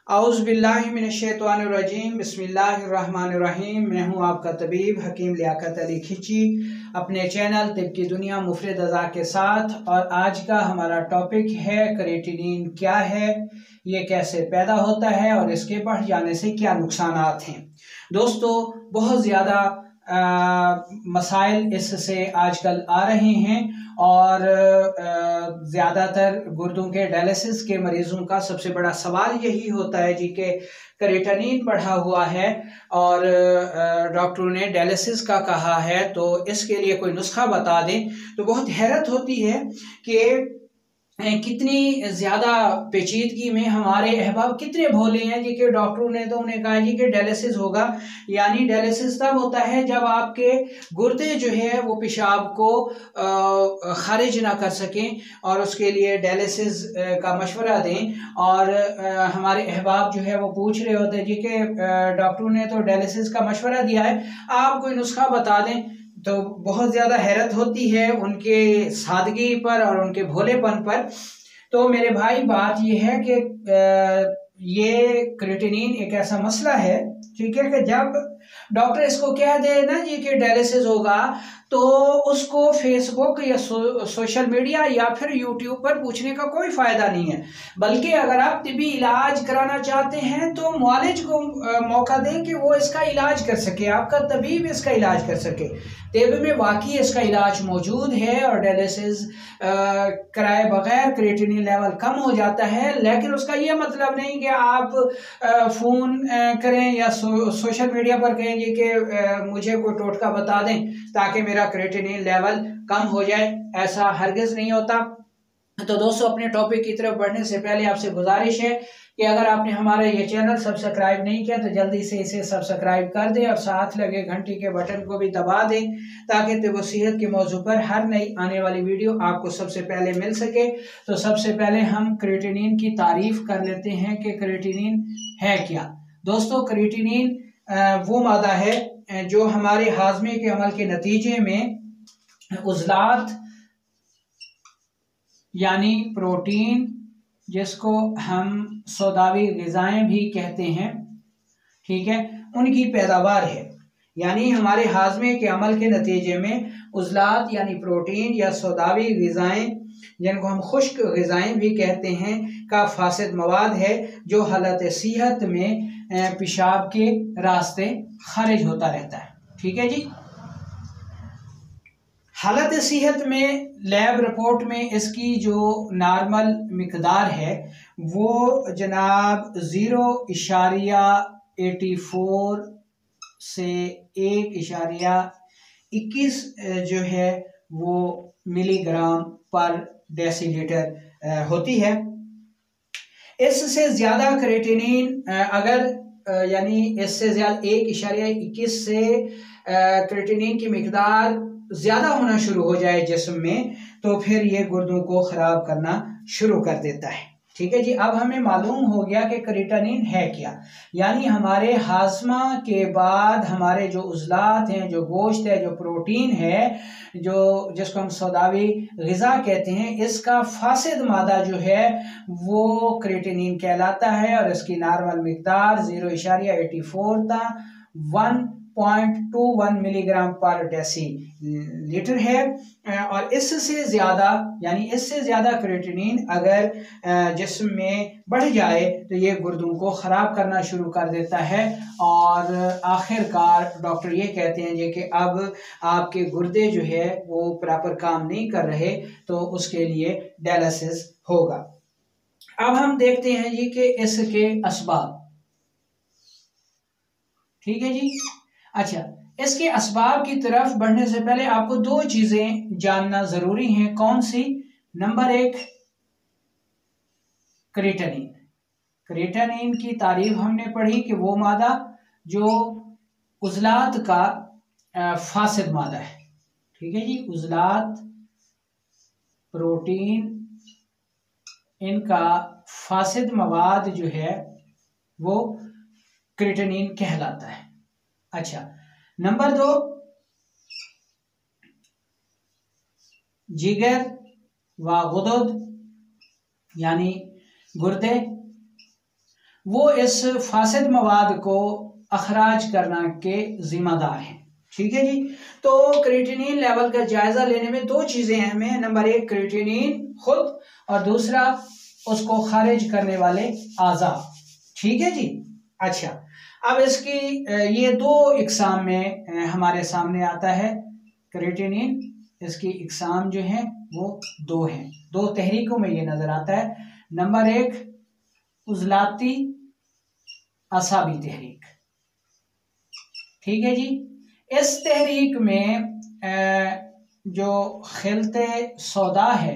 औज़ुबिल्लाहिमिनश्शैतानिर्रजीम बिस्मिल्लाहिर्रहमानिर्रहीम। मैं हूं आपका तबीब हकीम लियाकत अली खिची अपने चैनल तिब की दुनिया मुफरद अज़ा के साथ। और आज का हमारा टॉपिक है क्रिएटिनिन क्या है, ये कैसे पैदा होता है और इसके बढ़ जाने से क्या नुकसानात हैं। दोस्तों, बहुत ज़्यादा मसाइल इससे आजकल आ रहे हैं और ज़्यादातर गुर्दों के डायलिसिस के मरीजों का सबसे बड़ा सवाल यही होता है जी कि क्रिएटिनिन बढ़ा हुआ है और डॉक्टरों ने डायलिसिस का कहा है, तो इसके लिए कोई नुस्खा बता दें। तो बहुत हैरत होती है कि कितनी ज़्यादा पेचीदगी में हमारे अहबाब कितने भोले हैं जी कि डॉक्टरों ने तो उन्हें कहा जी कि डायलिसिस होगा। यानी डायलिसिस तब होता है जब आपके गुर्दे जो है वो पेशाब को खारिज ना कर सकें और उसके लिए डायलिसिस का मशवरा दें। और हमारे अहबाब जो है वो पूछ रहे होते हैं जी कि डॉक्टरों ने तो डायलिसिस का मशवरा दिया है, आप कोई नुस्खा बता दें। तो बहुत ज़्यादा हैरत होती है उनके सादगी पर और उनके भोलेपन पर। तो मेरे भाई, बात ये है कि ये क्रिएटिनिन एक ऐसा मसला है, ठीक है, कि जब डॉक्टर इसको कह दे ना जी कि डायलिसिस होगा, तो उसको फेसबुक या सोशल मीडिया या फिर यूट्यूब पर पूछने का कोई फायदा नहीं है। बल्कि अगर आप तिबी इलाज कराना चाहते हैं तो मुआलिज को मौका दें कि वो इसका इलाज कर सके, आपका तबीब इसका इलाज कर सके। तिब में वाकई इसका इलाज मौजूद है और डायलिसिस कराए बगैर क्रिएटिनिन लेवल कम हो जाता है। लेकिन उसका ये मतलब नहीं कि आप फ़ोन करें या सोशल मीडिया पर कहें जी कि मुझे कोई टोटका बता दें ताकि मेरा क्रिएटिनिन लेवल कम हो जाए। ऐसा हरगिज़ नहीं होता। तो दोस्तों, अपने टॉपिक की तरफ बढ़ने से पहले आपसे गुजारिश है कि अगर आपने हमारा ये चैनल सब्सक्राइब नहीं किया तो जल्दी से इसे सब्सक्राइब कर दें और साथ लगे घंटी के बटन को भी दबा दें ताकि तिब सेहत के मौजू पर हर नई आने वाली वीडियो आपको सबसे पहले मिल सके। तो सबसे पहले हम क्रिएटिनिन की तारीफ कर लेते हैं कि क्रिएटिनिन है क्या। दोस्तों, क्रिएटिनिन वो मादा है जो हमारे हाजमे के अमल के नतीजे में उज़लात यानी प्रोटीन, जिसको हम सौदावी ग़िज़ाएं भी कहते हैं, ठीक है, उनकी पैदावार है। यानी हमारे हाजमे के अमल के नतीजे में उज़लात यानी प्रोटीन या सौदावी ग़िज़ाएं, जिनको हम खुश्क ग़िज़ाएं भी कहते हैं, का फासिद मवाद है जो हालत सेहत में पेशाब के रास्ते खारिज होता रहता है। ठीक है जी। हालत सेहत में लैब रिपोर्ट में इसकी जो नॉर्मल मिकदार है वो जनाब 0.84 से 1.21 जो है वो मिलीग्राम पर डेसीलीटर होती है। इससे ज़्यादा क्रिएटिनिन अगर यानी इससे ज़्यादा 1.21 से क्रिएटिनिन की मिकदार ज़्यादा होना शुरू हो जाए जिस्म में, तो फिर ये गुर्दों को ख़राब करना शुरू कर देता है। ठीक है जी। अब हमें मालूम हो गया कि क्रिएटिनिन है क्या। यानी हमारे हाजमा के बाद हमारे जो उज़लात हैं, जो गोश्त है, जो प्रोटीन है, जो जिसको हम सौदावी ग़िज़ा कहते हैं, इसका फासिद मादा जो है वो क्रिएटिनिन कहलाता है और इसकी नॉर्मल मिकदार 0.84 था 1.21 मिलीग्राम पर डेसीलीटर है। और इससे ज़्यादा यानी इससे ज़्यादा क्रिएटिनिन अगर जिस्म में बढ़ जाए तो ये गुर्दों को ख़राब करना शुरू कर देता है और आखिरकार डॉक्टर ये कहते हैं जी कि अब आपके गुर्दे जो है वो प्रॉपर काम नहीं कर रहे, तो उसके लिए डायलिसिस होगा। अब हम देखते हैं जी कि इसके असबाब। ठीक है जी। अच्छा, इसके असबाब की तरफ बढ़ने से पहले आपको दो चीजें जानना जरूरी हैं। कौन सी? नंबर एक, क्रिएटिनिन। क्रिएटिनिन की तारीफ हमने पढ़ी कि वो मादा जो उज़लात का फासिद मादा है। ठीक है जी। उज़लात, प्रोटीन, इनका फासिद मवाद जो है वो क्रिएटिनिन कहलाता है। अच्छा, नंबर दो, जिगर व गुदद यानी गुर्दे वो इस फासिद मवाद को अखराज करना के जिम्मेदार हैं। ठीक है जी। तो क्रिएटिनिन लेवल का जायजा लेने में दो चीजें अहम हैं। नंबर एक क्रिएटिनिन खुद, और दूसरा उसको खारिज करने वाले आज़ा। ठीक है जी। अच्छा, अब इसकी ये दो इकसाम में हमारे सामने आता है क्रिएटिनिन। इसकी इकसाम जो है वो दो हैं, दो तहरीकों में ये नजर आता है। नंबर एक उजलाती असाबी तहरीक। ठीक है जी। इस तहरीक में जो खिलते सौदा है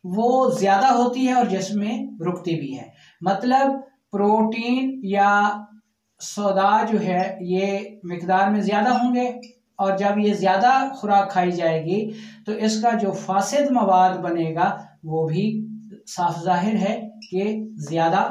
वो ज्यादा होती है और जिसमें रुकती भी है। मतलब प्रोटीन या सौदा जो है ये मिकदार में ज्यादा होंगे, और जब ये ज्यादा खुराक खाई जाएगी तो इसका जो फासिद मवाद बनेगा वो भी साफ जाहिर है कि ज्यादा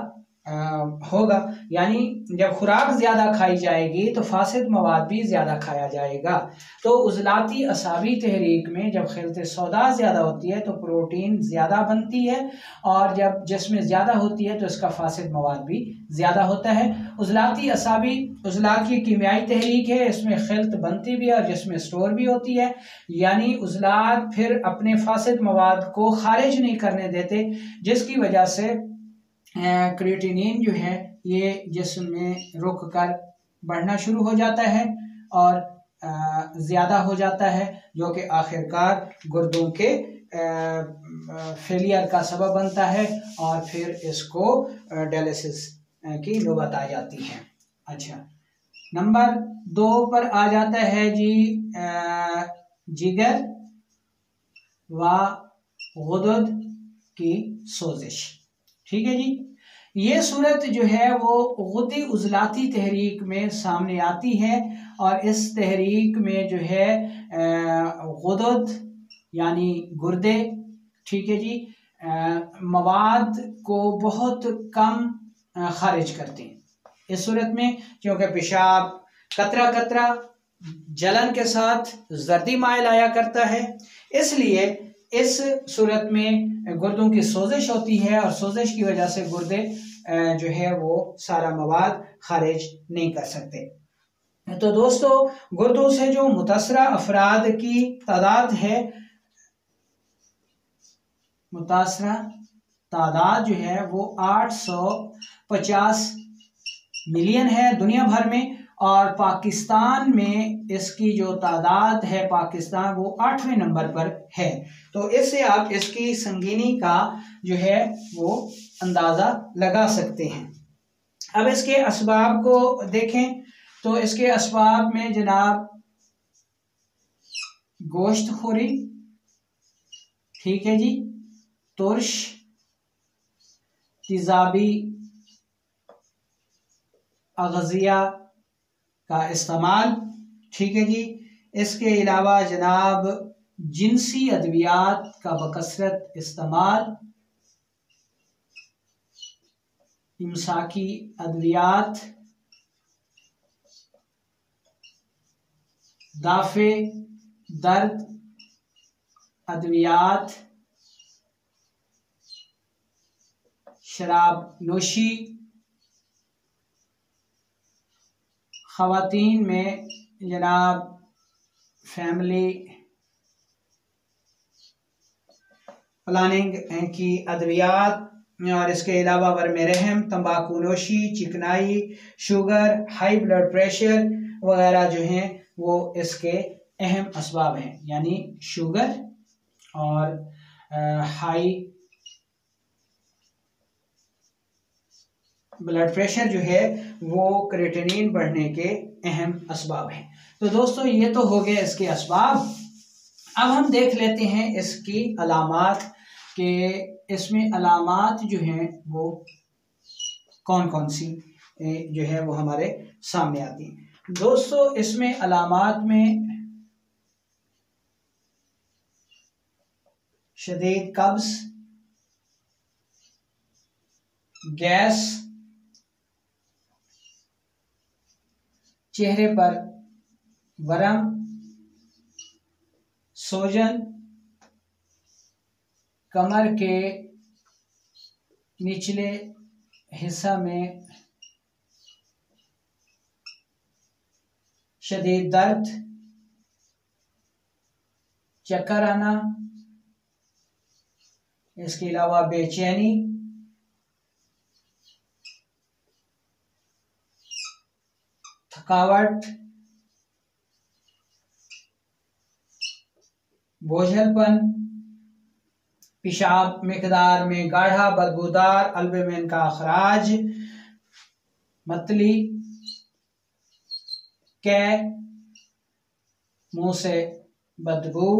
होगा। यानी जब खुराक ज्यादा खाई जाएगी तो फासिद मवाद भी ज्यादा खाया जाएगा। तो उजलाती असाबी तहरीक में जब खिलते सौदा ज्यादा होती है तो प्रोटीन ज्यादा बनती है, और जब जिसमें ज्यादा होती है तो इसका फासिद मवाद भी ज्यादा होता है। उजलाती असाबी उजलात की कीमियाई तहरीक है, इसमें खिलत बनती भी है और जिसमें स्टोर भी होती है। यानी उजलात फिर अपने फासिद मवाद को खारिज नहीं करने देते, जिसकी वजह से क्रिएटिनिन जो है ये जिस्म में रुक कर बढ़ना शुरू हो जाता है और ज़्यादा हो जाता है, जो कि आखिरकार गुर्दों के फेलियर का सबब बनता है और फिर इसको डायलिसिस की नौबत आ जाती है। अच्छा, नंबर 2 पर आ जाता है जी जिगर व गुदद की सोजिश। ठीक है जी। ये सूरत जो है वो गुदी उजलाती तहरीक में सामने आती है, और इस तहरीक में जो है गुदद यानी गुर्दे, ठीक है जी, मवाद को बहुत कम खारिज करते हैं। इस सूरत में क्योंकि पेशाब कतरा कतरा जलन के साथ जर्दी माइल आया करता है, इसलिए इस सूरत में गुर्दों की सोजिश होती है, और सोजिश की वजह से गुर्दे जो है वो सारा मवाद खारिज नहीं कर सकते। तो दोस्तों, गुर्दों से जो मुतासरा अफराद की तादाद है, मुतासरा तादाद जो है वो 850 मिलियन है दुनिया भर में, और पाकिस्तान में इसकी जो तादाद है, पाकिस्तान वो 8वें नंबर पर है। तो इससे आप इसकी संगीनी का जो है वो अंदाज़ा लगा सकते हैं। अब इसके असबाब को देखें तो इसके असबाब में जनाब गोश्तखोरी, ठीक है जी, तुर्श, तेज़ाबी अग़ज़िया का इस्तेमाल, ठीक है जी। इसके अलावा जनाब जिनसी अद्वियात का बकसरत इस्तेमाल, इमसाकी अद्वियात, दाफे दर्द अद्वियात, शराब नोशी, ख़वातीन में जनाब फैमिली प्लानिंग की अद्वियात, और इसके अलावा वर्मे रहम, तंबाकू नोशी, चिकनाई, शुगर, हाई ब्लड प्रेशर वगैरह जो हैं वो इसके अहम असबाब हैं। यानी शुगर और हाई ब्लड प्रेशर जो है वो क्रिएटिनिन बढ़ने के अहम असबाब हैं। तो दोस्तों, ये तो हो गए इसके असबाब। अब हम देख लेते हैं इसकी अलामात, के इसमें अलामात जो हैं वो कौन कौन सी जो है वो हमारे सामने आती हैं। दोस्तों, इसमें अलामात में शदीद कब्ज़, गैस, चेहरे पर वरम, सोजन, कमर के निचले हिस्सा में शदीद दर्द, चक्कर आना, इसके अलावा बेचैनी, थकावट, बोझलपन, पेशाब मिकदार में गाढ़ा बदबूदार, अल्बुमिन का अखराज, मतली, कै, मुंह से बदबू,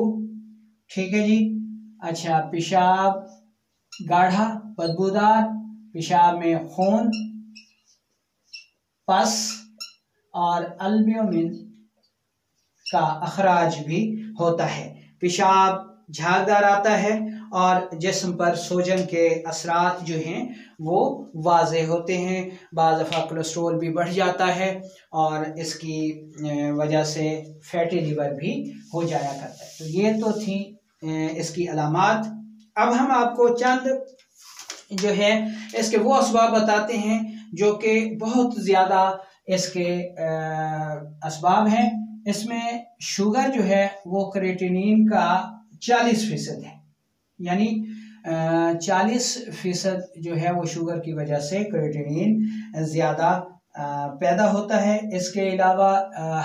ठीक है जी। अच्छा, पेशाब गाढ़ा बदबूदार, पेशाब में खून, पस और अल्बुमिन का अखराज भी होता है। पेशाब झागदार आता है और जिस्म पर सोजन के असरात जो हैं वो वाज़ेह होते हैं। बाज़ दफ़ा कोलेस्ट्रोल भी बढ़ जाता है और इसकी वजह से फैटी लिवर भी हो जाया करता है। तो ये तो थी इसकी अलामात। अब हम आपको चंद जो है इसके वो असबाब बताते हैं जो कि बहुत ज़्यादा इसके असबाब हैं। इसमें शुगर जो है वो क्रिएटिनिन का 40% है, यानी 40% जो है वो शुगर की वजह से क्रिएटिनिन ज़्यादा पैदा होता है। इसके अलावा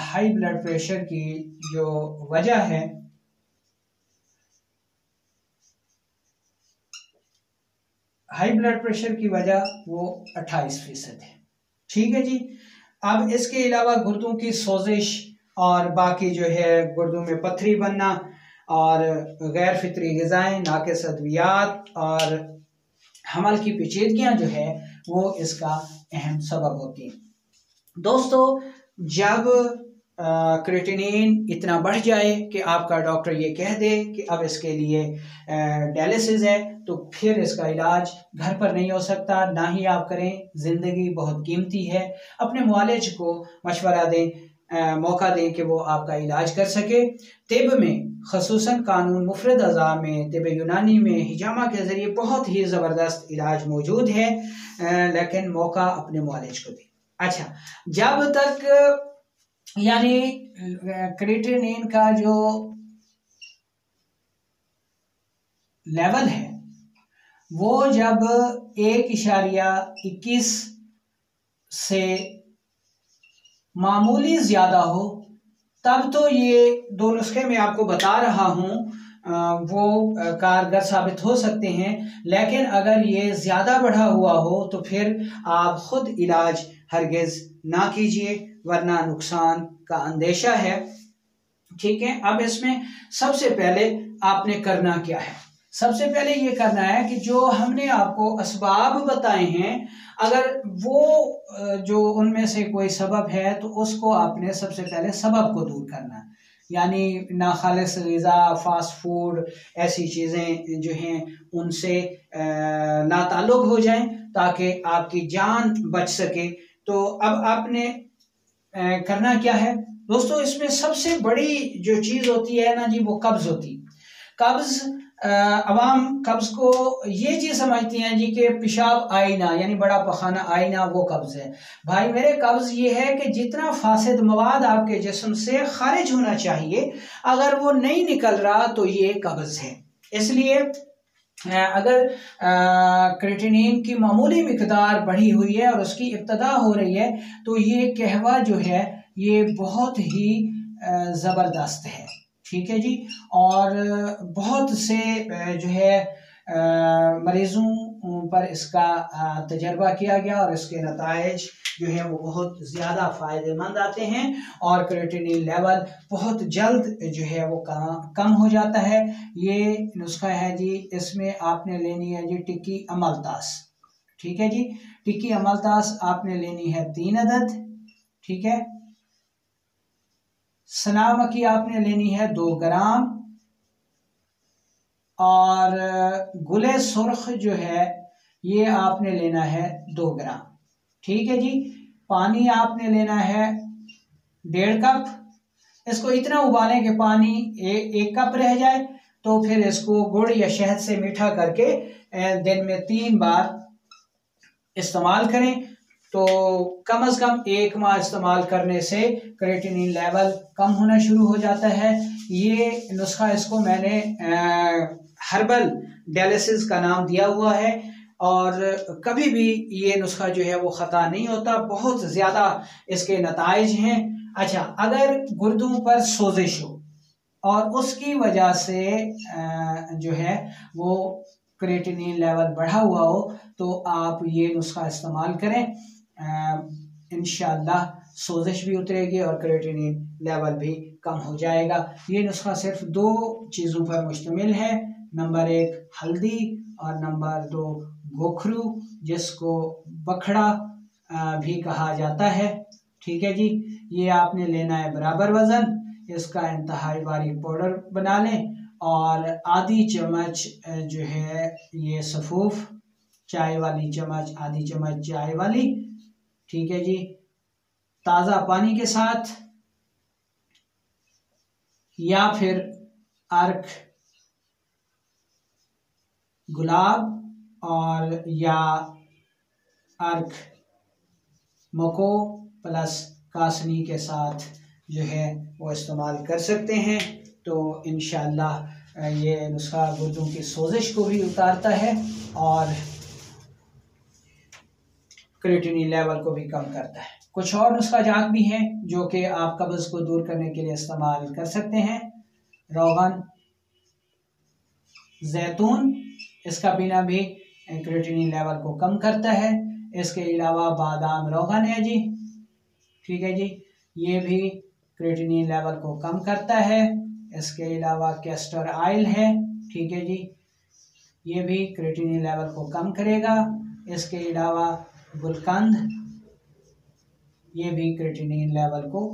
हाई ब्लड प्रेशर की जो वजह है, हाई ब्लड प्रेशर की वजह वो 28% है, ठीक है जी। अब इसके अलावा गुर्दों की सोजिश और बाकी जो है गुर्दों में पथरी बनना और गैर फितरी ग़िज़ाएँ, नाक़िस अद्वियात और हमल की पेचीदगियाँ जो है वो इसका अहम सबब होती हैं। दोस्तों, जब क्रिएटिनिन इतना बढ़ जाए कि आपका डॉक्टर ये कह दे कि अब इसके लिए डायलिसिस है, तो फिर इसका इलाज घर पर नहीं हो सकता, ना ही आप करें। ज़िंदगी बहुत कीमती है। अपने मुआलिज को मशवरा दें, मौका दें कि वो आपका इलाज कर सके। तिब में ख़ुसूसन कानून मुफरद अज़ा में, तिब यूनानी में हिजामा के ज़रिए बहुत ही ज़बरदस्त इलाज मौजूद है, लेकिन मौका अपने मुआलिज को दें। अच्छा, जब तक यानी क्रिएटिनिन का जो लेवल है वो जब 1.21 से मामूली ज़्यादा हो, तब तो ये दो नुस्खे मैं आपको बता रहा हूँ वो कारगर साबित हो सकते हैं। लेकिन अगर ये ज़्यादा बढ़ा हुआ हो तो फिर आप ख़ुद इलाज हरगिज़ ना कीजिए, वरना नुकसान का अंदेशा है, ठीक है। अब इसमें सबसे पहले आपने करना क्या है? सबसे पहले ये करना है कि जो हमने आपको असबाब बताए हैं, अगर वो जो उनमें से कोई सबब है तो उसको आपने सबसे पहले सबब को दूर करना है। यानी नाखालिस ग़िज़ा, फास्ट फूड, ऐसी चीज़ें जो हैं उनसे लाताल्लुक़ हो जाएं ताकि आपकी जान बच सके। तो अब आपने करना क्या है दोस्तों? इसमें सबसे बड़ी जो चीज़ होती है ना जी, वो कब्ज़ होती है। कब्ज़ अवाम कब्ज़ को ये चीज़ समझती हैं जी कि पेशाब आईना, यानी बड़ा पखाना आईना, वो कब्ज़ है। भाई मेरे, कब्ज़ ये है कि जितना फासिद मवाद आपके जिस्म से खारिज होना चाहिए, अगर वो नहीं निकल रहा तो ये कब्ज़ है। इसलिए अगर क्रिएटिनिन की मामूली मिकदार बढ़ी हुई है और उसकी इब्तदा हो रही है, तो ये कहवा जो है ये बहुत ही ज़बरदस्त है, ठीक है जी। और बहुत से जो है मरीज़ों पर इसका तजर्बा किया गया और इसके नताइज जो है वो बहुत ज़्यादा फ़ायदेमंद आते हैं और क्रिएटिनिन लेवल बहुत जल्द जो है वो कम हो जाता है। ये नुस्खा है जी, इसमें आपने लेनी है जी टिक्की अमलतास, ठीक है जी। टिक्की अमलतास आपने लेनी है 3 अदद, ठीक है। सना मक्खी आपने लेनी है 2 ग्राम और गुले सुर्ख जो है ये आपने लेना है 2 ग्राम, ठीक है जी। पानी आपने लेना है 1.5 कप। इसको इतना उबालें कि पानी 1 कप रह जाए, तो फिर इसको गुड़ या शहद से मीठा करके दिन में 3 बार इस्तेमाल करें। तो कम से कम 1 माह इस्तेमाल करने से क्रिएटिनिन लेवल कम होना शुरू हो जाता है। ये नुस्खा इसको मैंने हर्बल डायलिसिस का नाम दिया हुआ है और कभी भी ये नुस्खा जो है वो ख़ता नहीं होता, बहुत ज़्यादा इसके नताइज हैं। अच्छा, अगर गुर्दों पर सोजिश हो और उसकी वजह से जो है वो क्रिएटिनिन लेवल बढ़ा हुआ हो तो आप ये नुस्खा इस्तेमाल करें, इंशाअल्लाह सोजिश भी उतरेगी और क्रिएटिनिन लेवल भी कम हो जाएगा। ये नुस्खा सिर्फ 2 चीज़ों पर मुश्तमिल है, नंबर 1 हल्दी और नंबर 2 गोखरू, जिसको बखड़ा भी कहा जाता है। ठीक है जी, ये आपने लेना है बराबर वज़न, इसका इंतहाई बारीक पाउडर बना लें और आधी चम्मच जो है ये सफ़ूफ चाय वाली चम्मच, आधी चम्मच चाय वाली, ठीक है जी, ताज़ा पानी के साथ या फिर अर्क गुलाब और या अर्क मको प्लस कासनी के साथ जो है वो इस्तेमाल कर सकते हैं। तो इंशाअल्लाह ये नुस्खा गुर्दों की सोजिश को भी उतारता है और क्रिएटिनिन लेवल को भी कम करता है। कुछ और नुस्खा जात भी हैं जो कि आप कब्ज़ को दूर करने के लिए इस्तेमाल कर सकते हैं। रोगन जैतून, इसका पीना भी क्रिएटिनिन लेवल को कम करता है। इसके अलावा बादाम रोगन है जी, ठीक है जी, ये भी क्रिएटिनिन लेवल को कम करता है। इसके अलावा कैस्टर ऑयल है, ठीक है जी, ये भी क्रिएटिनिन लेवल को कम करेगा। इसके अलावा गुलकंद, ये भी क्रिएटिनिन लेवल को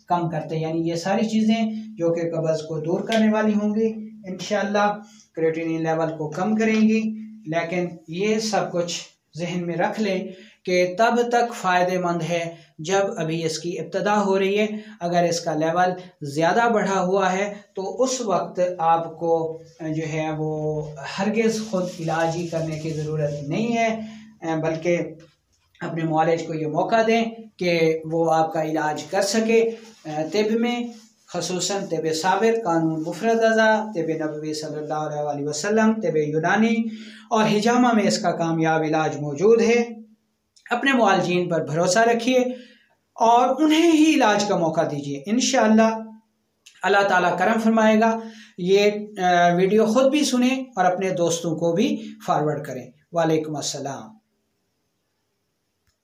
कम करते हैं। यानी ये सारी चीज़ें जो कि कब्ज़ को दूर करने वाली होंगी इंशाअल्लाह क्रिएटिनिन लेवल को कम करेंगी। लेकिन ये सब कुछ जहन में रख लें कि तब तक फ़ायदेमंद है जब अभी इसकी इब्तदा हो रही है। अगर इसका लेवल ज़्यादा बढ़ा हुआ है तो उस वक्त आपको जो है वो हरगिज़ ख़ुद इलाज ही करने की ज़रूरत नहीं है, बल्कि अपने मुआलिज को ये मौका दें कि वो आपका इलाज कर सके। तिब में ख़ुसूसन तिब साबिर, कानून मुफरद अज़ा, तिब नबवी सल्लल्लाहु अलैहि वसल्लम, तिब यूनानी और हिजामा में इसका कामयाब इलाज मौजूद है। अपने मुआलिजीन पर भरोसा रखिए और उन्हें ही इलाज का मौका दीजिए, इंशाअल्लाह अल्लाह ताला करम फरमाएगा। ये वीडियो ख़ुद भी सुने और अपने दोस्तों को भी फॉरवर्ड करें। वालेकुम अस्सलाम।